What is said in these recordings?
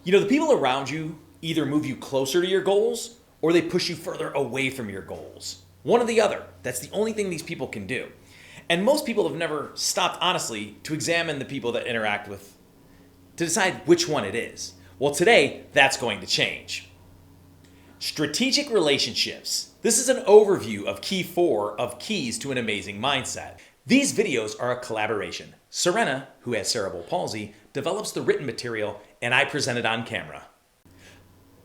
The people around you either move you closer to your goals or they push you further away from your goals. One or the other. That's the only thing these people can do. And most people have never stopped, honestly, to examine the people that interact with to decide which one it is. Well, today, that's going to change. Strategic relationships. This is an overview of key 4 of keys to an amazing mindset. These videos are a collaboration. Sourena, who has cerebral palsy, develops the written material, and I present it on camera.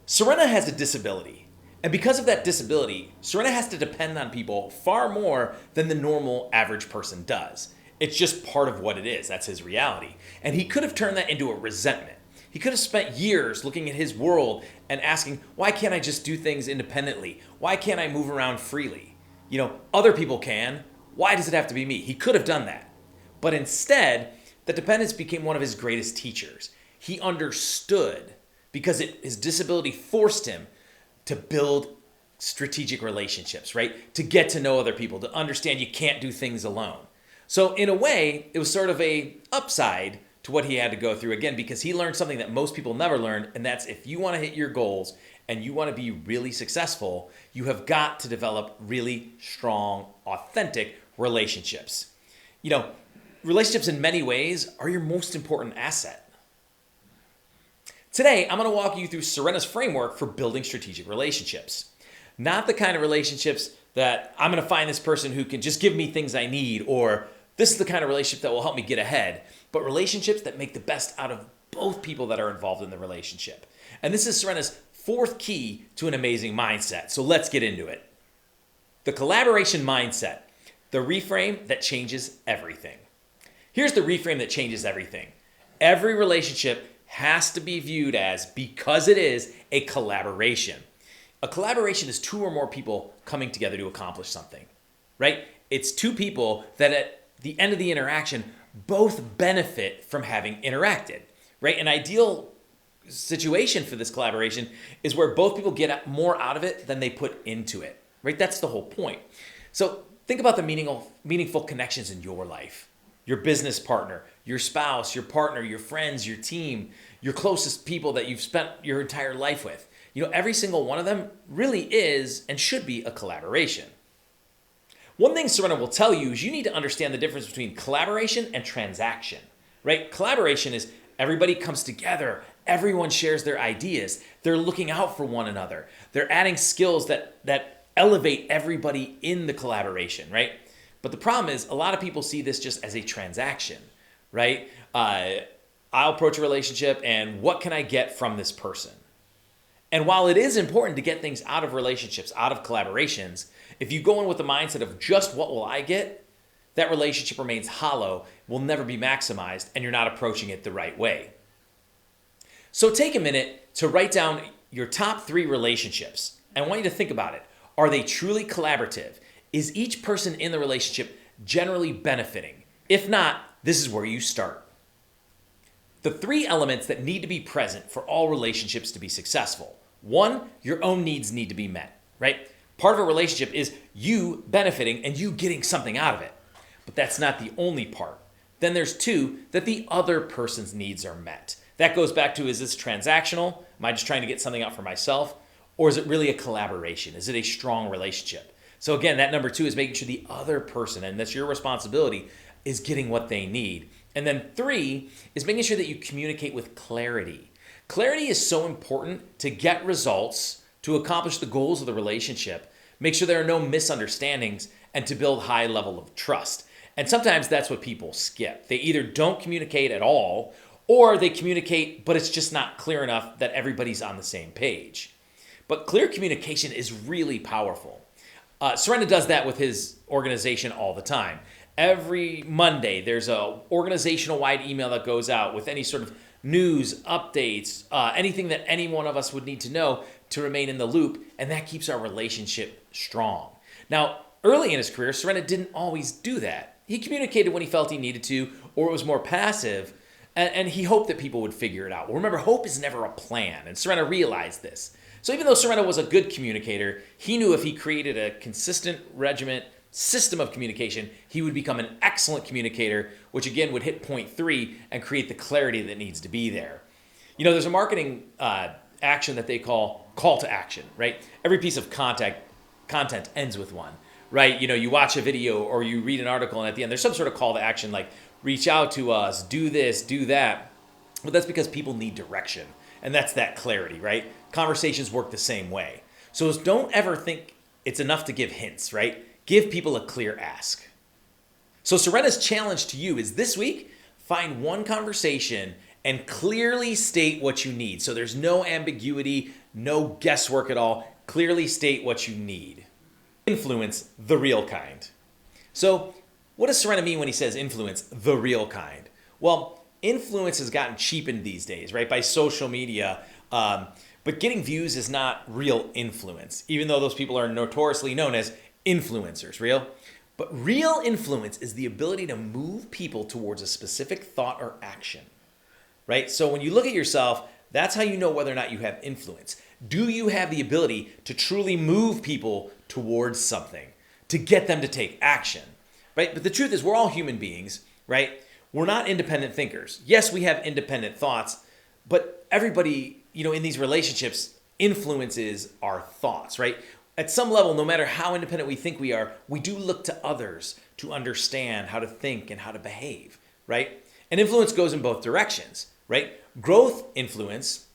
Sourena has a disability, and because of that disability, Sourena has to depend on people far more than the normal average person does. It's just part of what it is. That's his reality. And he could have turned that into a resentment. He could have spent years looking at his world and asking, why can't I just do things independently? Why can't I move around freely? Other people can. Why does it have to be me? He could have done that. But instead, the dependence became one of his greatest teachers. He understood because his disability forced him to build strategic relationships, right? To get to know other people, to understand you can't do things alone. So in a way, it was sort of a upside to what he had to go through, again, because he learned something that most people never learn, and that's if you want to hit your goals and you want to be really successful, you have got to develop really strong, authentic relationships. Relationships in many ways are your most important asset. Today, I'm going to walk you through Sourena's framework for building strategic relationships. Not the kind of relationships that I'm going to find this person who can just give me things I need, or this is the kind of relationship that will help me get ahead, but relationships that make the best out of both people that are involved in the relationship. And this is Sourena's 4th key to an amazing mindset. So let's get into it. The collaboration mindset, the reframe that changes everything. Here's the reframe that changes everything. Every relationship has to be viewed as, because it is, a collaboration. A collaboration is 2 or more people coming together to accomplish something, right? It's 2 people that at the end of the interaction both benefit from having interacted, right? An ideal situation for this collaboration is where both people get more out of it than they put into it, right? That's the whole point. So think about the meaningful connections in your life. Your business partner, your spouse, your partner, your friends, your team, your closest people that you've spent your entire life with. Every single one of them really is and should be a collaboration. One thing Sourena will tell you is you need to understand the difference between collaboration and transaction, right? Collaboration is everybody comes together, everyone shares their ideas, they're looking out for one another, they're adding skills that elevate everybody in the collaboration, right? But the problem is a lot of people see this just as a transaction, right? I'll approach a relationship and what can I get from this person? And while it is important to get things out of relationships, out of collaborations, if you go in with the mindset of just what will I get, that relationship remains hollow, will never be maximized, and you're not approaching it the right way. So take a minute to write down your top 3 relationships. I want you to think about it. Are they truly collaborative? Is each person in the relationship generally benefiting? If not, this is where you start. The 3 elements that need to be present for all relationships to be successful. 1, your own needs need to be met, right? Part of a relationship is you benefiting and you getting something out of it. But that's not the only part. Then there's 2, that the other person's needs are met. That goes back to, is this transactional? Am I just trying to get something out for myself? Or is it really a collaboration? Is it a strong relationship? So again, that number 2 is making sure the other person, and that's your responsibility, is getting what they need. And then 3 is making sure that you communicate with clarity. Clarity is so important to get results, to accomplish the goals of the relationship, make sure there are no misunderstandings, and to build high level of trust. And sometimes that's what people skip. They either don't communicate at all, or they communicate, but it's just not clear enough that everybody's on the same page. But clear communication is really powerful. Sourena does that with his organization all the time. Every Monday, there's a organizational-wide email that goes out with any sort of news, updates, anything that any one of us would need to know to remain in the loop, and that keeps our relationship strong. Now, early in his career, Sourena didn't always do that. He communicated when he felt he needed to, or it was more passive, and he hoped that people would figure it out. Well, remember, hope is never a plan, and Sourena realized this. So even though Sourena was a good communicator, he knew if he created a consistent regiment system of communication, he would become an excellent communicator, which again would hit point 3 and create the clarity that needs to be there. There's a marketing action that they call to action, right? Every piece of content ends with one, right? You watch a video or you read an article, and at the end there's some sort of call to action like reach out to us, do this, do that. But that's because people need direction, and that's that clarity, right? Conversations work the same way. So don't ever think it's enough to give hints, right? Give people a clear ask. So Sourena's challenge to you is this week, find one conversation and clearly state what you need. So there's no ambiguity, no guesswork at all. Clearly state what you need. Influence the real kind. So what does Sourena mean when he says influence the real kind? Well, influence has gotten cheapened these days, right? By social media. But getting views is not real influence, even though those people are notoriously known as influencers, But real influence is the ability to move people towards a specific thought or action, right? So when you look at yourself, that's how you know whether or not you have influence. Do you have the ability to truly move people towards something, to get them to take action, right? But the truth is we're all human beings, right? We're not independent thinkers. Yes, we have independent thoughts, but everybody, in these relationships influences our thoughts, right? At some level, no matter how independent we think we are, we do look to others to understand how to think and how to behave, right? And influence goes in both directions, right? Growth influence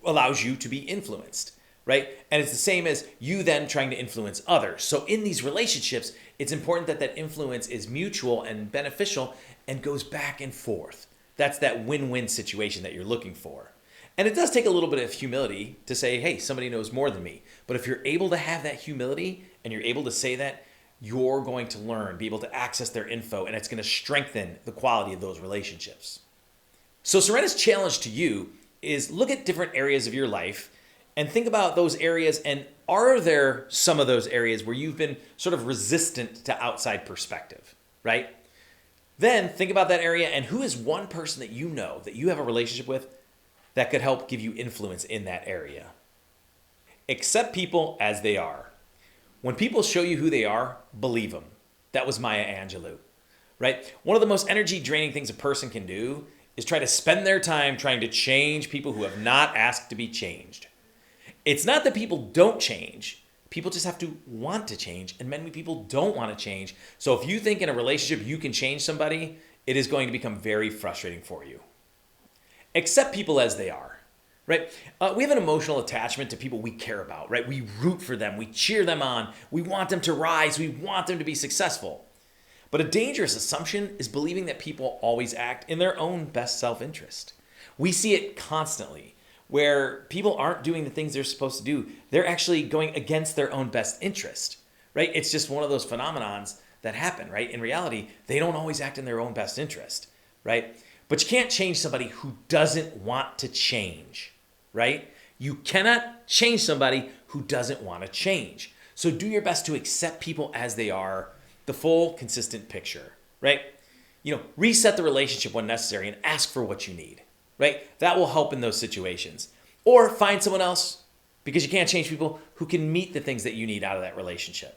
allows you to be influenced, right? And it's the same as you then trying to influence others. So in these relationships, it's important that that influence is mutual and beneficial and goes back and forth. That's that win-win situation that you're looking for. And it does take a little bit of humility to say, hey, somebody knows more than me. But if you're able to have that humility and you're able to say that, you're going to learn, be able to access their info, and it's going to strengthen the quality of those relationships. So Sourena's challenge to you is look at different areas of your life and think about those areas, and are there some of those areas where you've been sort of resistant to outside perspective, right? Then think about that area, and who is one person that you know that you have a relationship with that could help give you influence in that area. Accept people as they are. When people show you who they are, believe them. That was Maya Angelou, right? One of the most energy draining things a person can do is try to spend their time trying to change people who have not asked to be changed. It's not that people don't change. People just have to want to change, and many people don't want to change. So if you think in a relationship you can change somebody, it is going to become very frustrating for you. Accept people as they are, right? We have an emotional attachment to people we care about, right? We root for them. We cheer them on. We want them to rise. We want them to be successful. But a dangerous assumption is believing that people always act in their own best self-interest. We see it constantly where people aren't doing the things they're supposed to do. They're actually going against their own best interest, right? It's just one of those phenomenons that happen, right? In reality, they don't always act in their own best interest, right? But you can't change somebody who doesn't want to change, right? You cannot change somebody who doesn't want to change. So do your best to accept people as they are, the full, consistent picture, right? Reset the relationship when necessary and ask for what you need, right? That will help in those situations. Or find someone else, because you can't change people, who can meet the things that you need out of that relationship.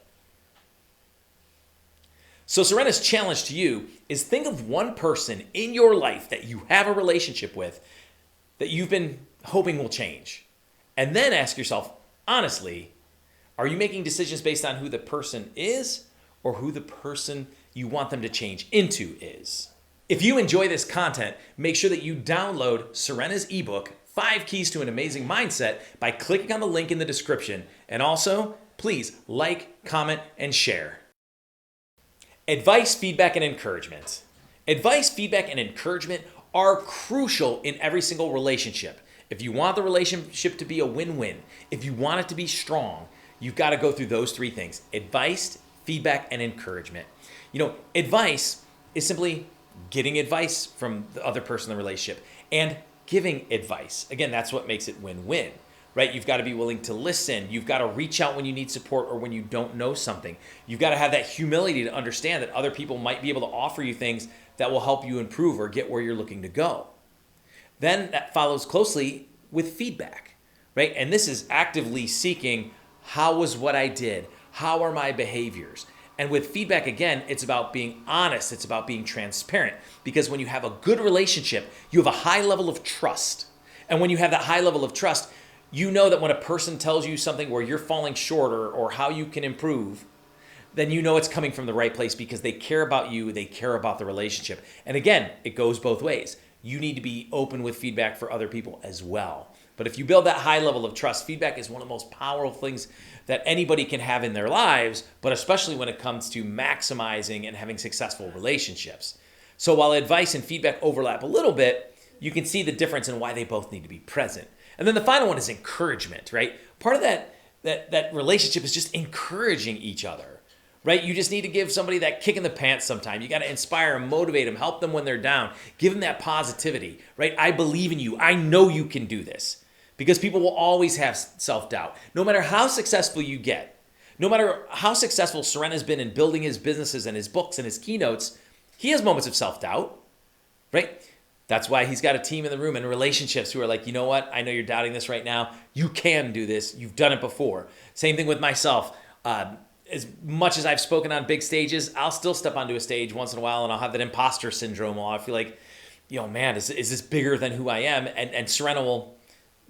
So Sourena's challenge to you is think of one person in your life that you have a relationship with that you've been hoping will change. And then ask yourself, honestly, are you making decisions based on who the person is or who the person you want them to change into is? If you enjoy this content, make sure that you download Sourena's ebook, 5 Keys to an Amazing Mindset, by clicking on the link in the description. And also, please like, comment, and share. Advice, feedback, and encouragement. Advice, feedback, and encouragement are crucial in every single relationship. If you want the relationship to be a win-win, if you want it to be strong, you've got to go through those 3 things: advice, feedback, and encouragement. Advice is simply getting advice from the other person in the relationship and giving advice. Again, that's what makes it win-win. Right? You've got to be willing to listen. You've got to reach out when you need support or when you don't know something. You've got to have that humility to understand that other people might be able to offer you things that will help you improve or get where you're looking to go. Then that follows closely with feedback, right? And this is actively seeking, how was what I did? How are my behaviors? And with feedback, again, it's about being honest. It's about being transparent. Because when you have a good relationship, you have a high level of trust. And when you have that high level of trust, you know that when a person tells you something where you're falling short or how you can improve, then you know it's coming from the right place because they care about you, they care about the relationship. And again, it goes both ways. You need to be open with feedback for other people as well. But if you build that high level of trust, feedback is one of the most powerful things that anybody can have in their lives, but especially when it comes to maximizing and having successful relationships. So while advice and feedback overlap a little bit, you can see the difference in why they both need to be present. And then the final one is encouragement, right? Part of that relationship is just encouraging each other, right? You just need to give somebody that kick in the pants sometime. You got to inspire them, motivate them, help them when they're down, give them that positivity, right? I believe in you. I know you can do this. Because people will always have self-doubt. No matter how successful you get, no matter how successful Sourena's been in building his businesses and his books and his keynotes, he has moments of self-doubt, right? That's why he's got a team in the room and relationships who are like, you know what? I know you're doubting this right now. You can do this. You've done it before. Same thing with myself. As much as I've spoken on big stages, I'll still step onto a stage once in a while and I'll have that imposter syndrome. I feel like, man, is this bigger than who I am? And Sourena will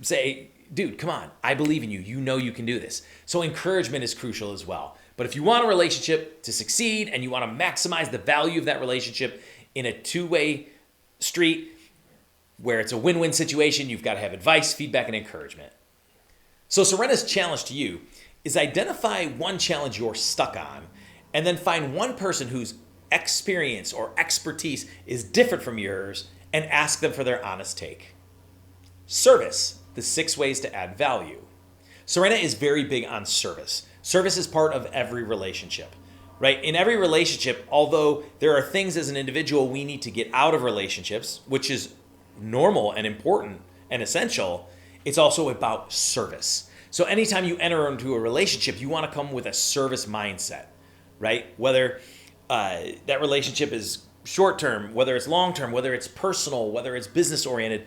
say, dude, come on, I believe in you. You know you can do this. So encouragement is crucial as well. But if you want a relationship to succeed and you want to maximize the value of that relationship in a two-way street where it's a win-win situation, you've got to have advice, feedback, and encouragement. So Sourena's challenge to you is identify one challenge you're stuck on and then find one person whose experience or expertise is different from yours and ask them for their honest take. Service. The 6 ways to add value. Sourena is very big on service. Service is part of every relationship, right? In every relationship, although there are things as an individual we need to get out of relationships, which is normal and important and essential, it's also about service. So anytime you enter into a relationship, you want to come with a service mindset, right? Whether that relationship is short-term, whether it's long-term, whether it's personal, whether it's business-oriented,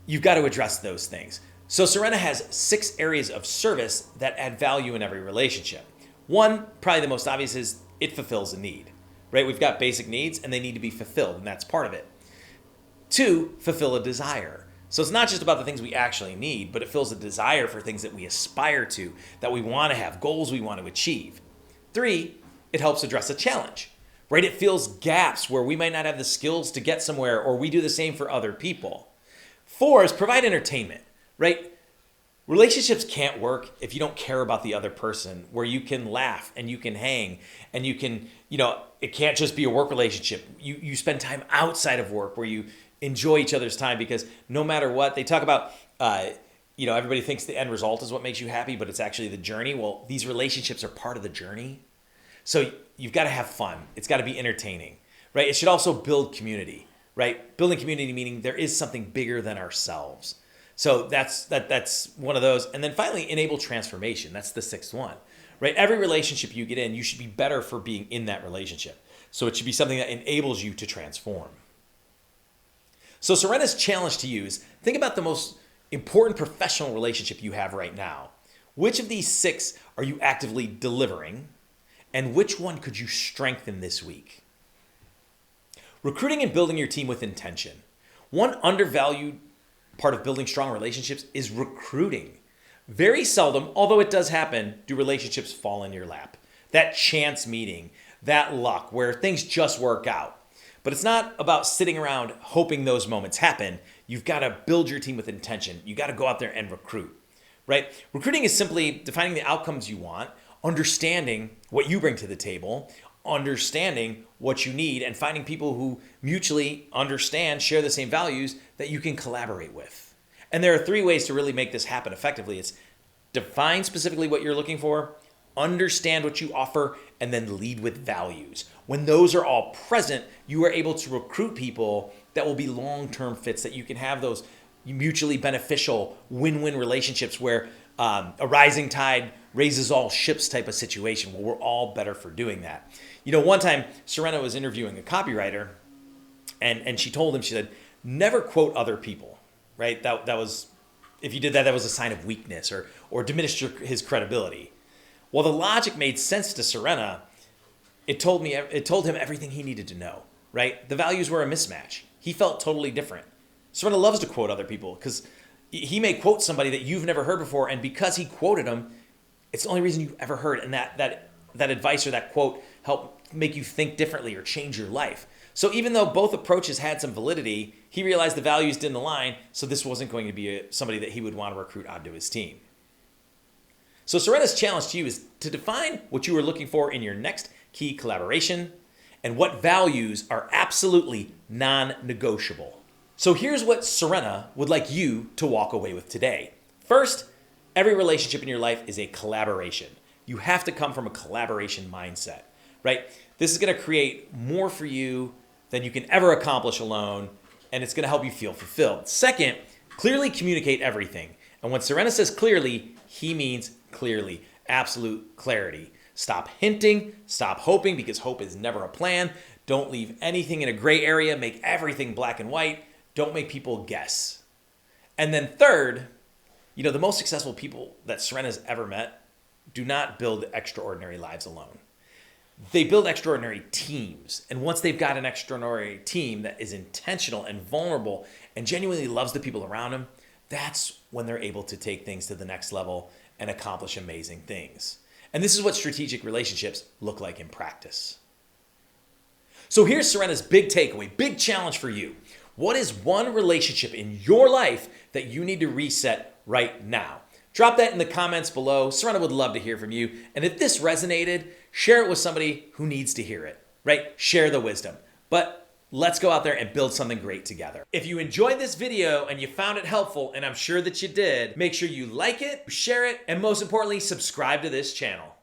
you've got to address those things. So Sourena has 6 areas of service that add value in every relationship. One, probably the most obvious, is it fulfills a need, right? We've got basic needs and they need to be fulfilled, and that's part of it. 2, fulfill a desire. So it's not just about the things we actually need, but it fills a desire for things that we aspire to, that we want to have, goals we want to achieve. 3, it helps address a challenge, right? It fills gaps where we might not have the skills to get somewhere, or we do the same for other people. 4 is provide entertainment, right? Relationships can't work if you don't care about the other person, where you can laugh and you can hang and you can, it can't just be a work relationship. You spend time outside of work where you enjoy each other's time, because no matter what, they talk about, everybody thinks the end result is what makes you happy, but it's actually the journey. Well, these relationships are part of the journey. So you've got to have fun. It's got to be entertaining, right? It should also build community. Right? Building community meaning there is something bigger than ourselves. So that's one of those. And then finally, enable transformation. That's the 6th one. Right? Every relationship you get in, you should be better for being in that relationship. So it should be something that enables you to transform. So Sourena's challenge to you is think about the most important professional relationship you have right now. Which of these 6 are you actively delivering? And which one could you strengthen this week? Recruiting and building your team with intention. One undervalued part of building strong relationships is recruiting. Very seldom, although it does happen, do relationships fall in your lap. That chance meeting, that luck, where things just work out. But it's not about sitting around hoping those moments happen. You've got to build your team with intention. You got to go out there and recruit, right? Recruiting is simply defining the outcomes you want, understanding what you bring to the table, understanding what you need, and finding people who mutually understand, share the same values that you can collaborate with. And there are 3 ways to really make this happen effectively. It's define specifically what you're looking for, understand what you offer, and then lead with values. When those are all present, you are able to recruit people that will be long-term fits, that you can have those mutually beneficial win-win relationships where a rising tide raises all ships type of situation where we're all better for doing that. One time Sourena was interviewing a copywriter and she told him, she said, never quote other people, right? That was, if you did that, that was a sign of weakness or diminished his credibility. Well, the logic made sense to Sourena. It told him everything he needed to know, right? The values were a mismatch. He felt totally different. Sourena loves to quote other people because He may quote somebody that you've never heard before, and because he quoted him, it's the only reason you've ever heard. And that advice or that quote helped make you think differently or change your life. So even though both approaches had some validity, he realized the values didn't align, so this wasn't going to be somebody that he would want to recruit onto his team. So Sourena's challenge to you is to define what you are looking for in your next key collaboration and what values are absolutely non-negotiable. So here's what Sourena would like you to walk away with today. First, every relationship in your life is a collaboration. You have to come from a collaboration mindset, right? This is going to create more for you than you can ever accomplish alone, and it's going to help you feel fulfilled. Second, clearly communicate everything. And when Sourena says clearly, he means clearly, absolute clarity. Stop hinting, stop hoping, because hope is never a plan. Don't leave anything in a gray area. Make everything black and white. Don't make people guess. And then third, the most successful people that Sourena's ever met do not build extraordinary lives alone. They build extraordinary teams. And once they've got an extraordinary team that is intentional and vulnerable and genuinely loves the people around them, that's when they're able to take things to the next level and accomplish amazing things. And this is what strategic relationships look like in practice. So here's Sourena's big takeaway, big challenge for you. What is one relationship in your life that you need to reset right now? Drop that in the comments below. Sourena would love to hear from you. And if this resonated, share it with somebody who needs to hear it, right? Share the wisdom. But let's go out there and build something great together. If you enjoyed this video and you found it helpful, and I'm sure that you did, make sure you like it, share it, and most importantly, subscribe to this channel.